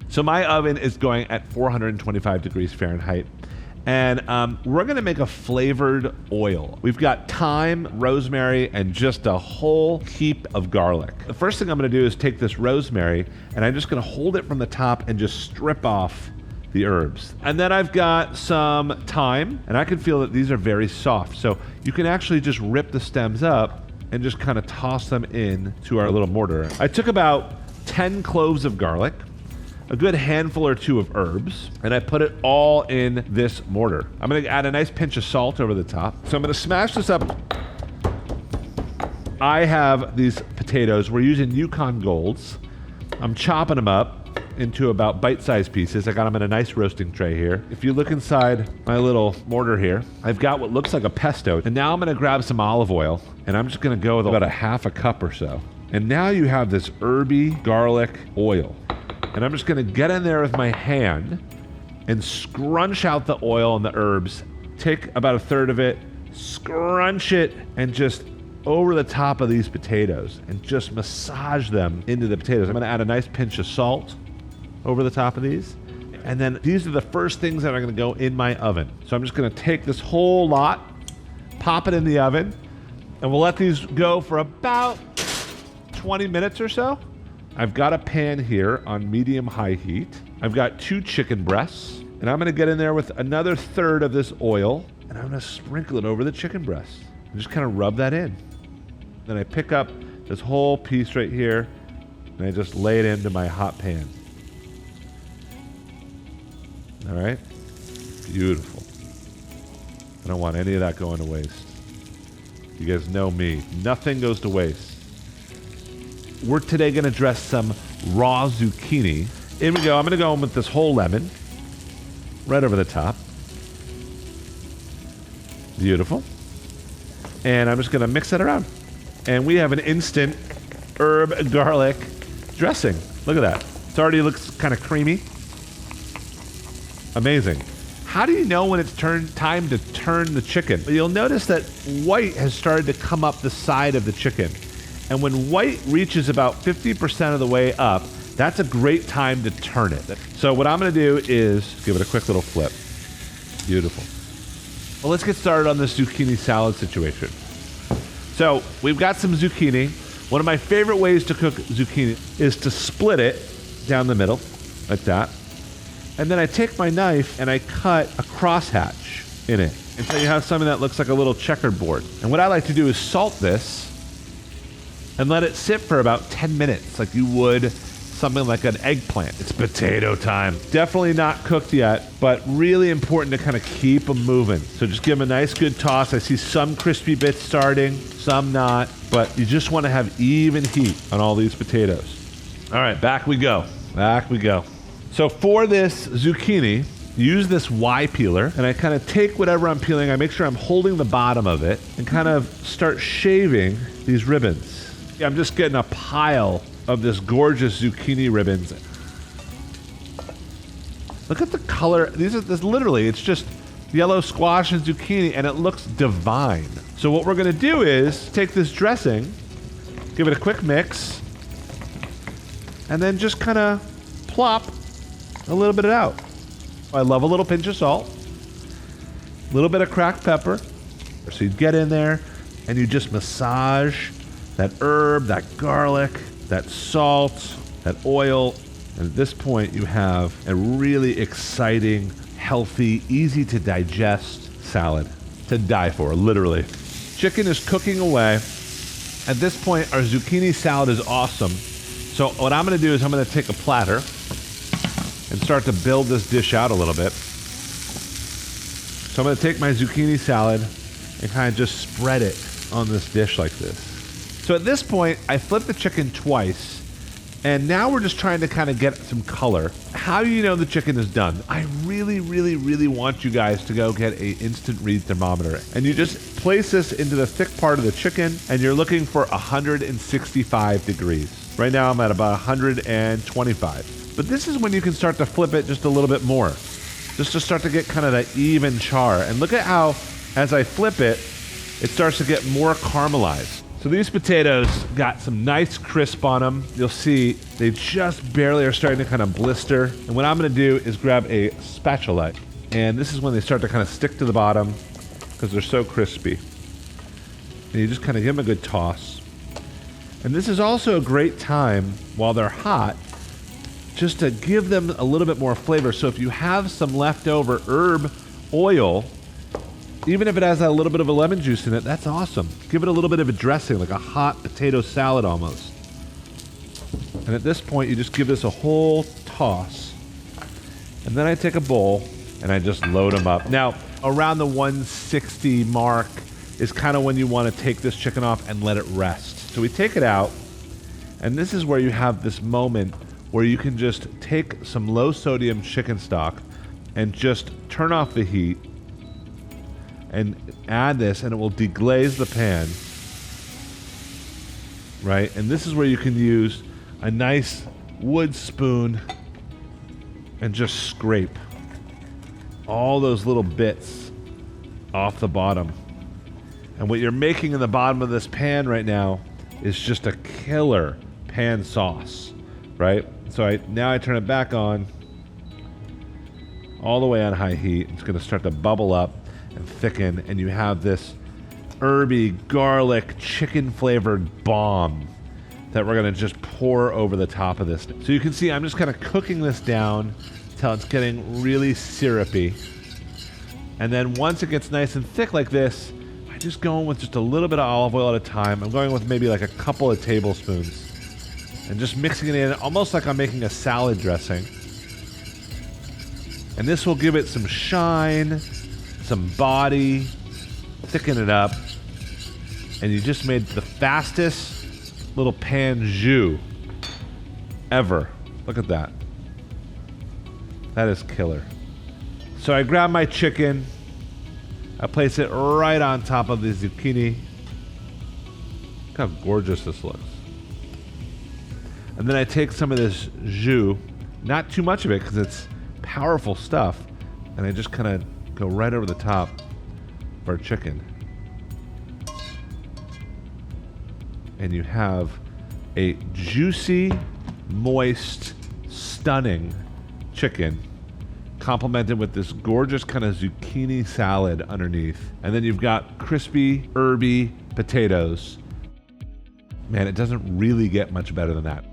So my oven is going at 425 degrees Fahrenheit. And we're gonna make a flavored oil. We've got thyme, rosemary, and just a whole heap of garlic. The first thing I'm gonna do is take this rosemary and I'm just gonna hold it from the top and just strip off the herbs. And then I've got some thyme, and I can feel that these are very soft. So you can actually just rip the stems up and just kind of toss them in to our little mortar. I took about 10 cloves of garlic, a good handful or two of herbs, and I put it all in this mortar. I'm gonna add a nice pinch of salt over the top. So I'm gonna smash this up. I have these potatoes. We're using Yukon Golds. I'm chopping them up into about bite-sized pieces. I got them in a nice roasting tray here. If you look inside my little mortar here, I've got what looks like a pesto. And now I'm gonna grab some olive oil, and I'm just gonna go with about a half a cup or so. And now you have this herby garlic oil. And I'm just gonna get in there with my hand and scrunch out the oil and the herbs. Take about a third of it, scrunch it, and just over the top of these potatoes and just massage them into the potatoes. I'm gonna add a nice pinch of salt over the top of these. And then these are the first things that are gonna go in my oven. So I'm just gonna take this whole lot, pop it in the oven, and we'll let these go for about 20 minutes or so. I've got a pan here on medium-high heat. I've got 2 chicken breasts, and I'm gonna get in there with another third of this oil, and I'm gonna sprinkle it over the chicken breasts and just kind of rub that in. Then I pick up this whole piece right here, and I just lay it into my hot pan. All right, beautiful. I don't want any of that going to waste. You guys know me, nothing goes to waste. We're today gonna dress some raw zucchini. In we go, I'm gonna go in with this whole lemon, right over the top. Beautiful. And I'm just gonna mix that around. And we have an instant herb garlic dressing. Look at that. It already looks kind of creamy. Amazing. How do you know when it's time to turn the chicken? You'll notice that white has started to come up the side of the chicken. And when white reaches about 50% of the way up, that's a great time to turn it. So what I'm gonna do is give it a quick little flip. Beautiful. Well, let's get started on this zucchini salad situation. So we've got some zucchini. One of my favorite ways to cook zucchini is to split it down the middle, like that. And then I take my knife and I cut a crosshatch in it until you have something that looks like a little checkerboard. And what I like to do is salt this and let it sit for about 10 minutes, like you would something like an eggplant. It's potato time. Definitely not cooked yet, but really important to kind of keep them moving. So just give them a nice good toss. I see some crispy bits starting, some not, but you just want to have even heat on all these potatoes. All right, back we go. Back we go. So for this zucchini, use this Y peeler, and I kind of take whatever I'm peeling, I make sure I'm holding the bottom of it, and kind of start shaving these ribbons. I'm just getting a pile of this gorgeous zucchini ribbons. Look at the color. This literally, it's just yellow squash and zucchini, and it looks divine. So what we're gonna do is take this dressing, give it a quick mix, and then just kind of plop a little bit out. I love a little pinch of salt, a little bit of cracked pepper. So you get in there and you just massage that herb, that garlic, that salt, that oil. And at this point you have a really exciting, healthy, easy to digest salad to die for, literally. Chicken is cooking away. At this point, our zucchini salad is awesome. So what I'm gonna do is I'm gonna take a platter and start to build this dish out a little bit. So I'm gonna take my zucchini salad and kind of just spread it on this dish like this. So at this point, I flip the chicken twice, and now we're just trying to kind of get some color. How do you know the chicken is done? I really, really, really want you guys to go get an instant read thermometer. And you just place this into the thick part of the chicken, and you're looking for 165 degrees. Right now I'm at about 125. But this is when you can start to flip it just a little bit more, just to start to get kind of that even char. And look at how, as I flip it, it starts to get more caramelized. So these potatoes got some nice crisp on them. You'll see they just barely are starting to kind of blister. And what I'm gonna do is grab a spatula. And this is when they start to kind of stick to the bottom because they're so crispy. And you just kind of give them a good toss. And this is also a great time while they're hot just to give them a little bit more flavor. So if you have some leftover herb oil, even if it has a little bit of a lemon juice in it, that's awesome. Give it a little bit of a dressing, like a hot potato salad almost. And at this point, you just give this a whole toss. And then I take a bowl and I just load them up. Now, around the 160 mark is kind of when you want to take this chicken off and let it rest. So we take it out, and this is where you have this moment where you can just take some low sodium chicken stock and just turn off the heat and add this, and it will deglaze the pan, right? And this is where you can use a nice wood spoon and just scrape all those little bits off the bottom. And what you're making in the bottom of this pan right now is just a killer pan sauce, right? So now I turn it back on, all the way on high heat. It's gonna start to bubble up and thicken, and you have this herby, garlic, chicken flavored bomb that we're gonna just pour over the top of this. So you can see I'm just kind of cooking this down until it's getting really syrupy. And then once it gets nice and thick like this, I just go in with just a little bit of olive oil at a time. I'm going with maybe like a couple of tablespoons and just mixing it in almost like I'm making a salad dressing. And this will give it some shine, some body, thicken it up, and you just made the fastest little pan jus ever. Look at that. That is killer. So I grab my chicken, I place it right on top of the zucchini. Look how gorgeous this looks. And then I take some of this jus, not too much of it because it's powerful stuff, and I just kind of go right over the top of our chicken. And you have a juicy, moist, stunning chicken complemented with this gorgeous kind of zucchini salad underneath. And then you've got crispy, herby potatoes. Man, it doesn't really get much better than that.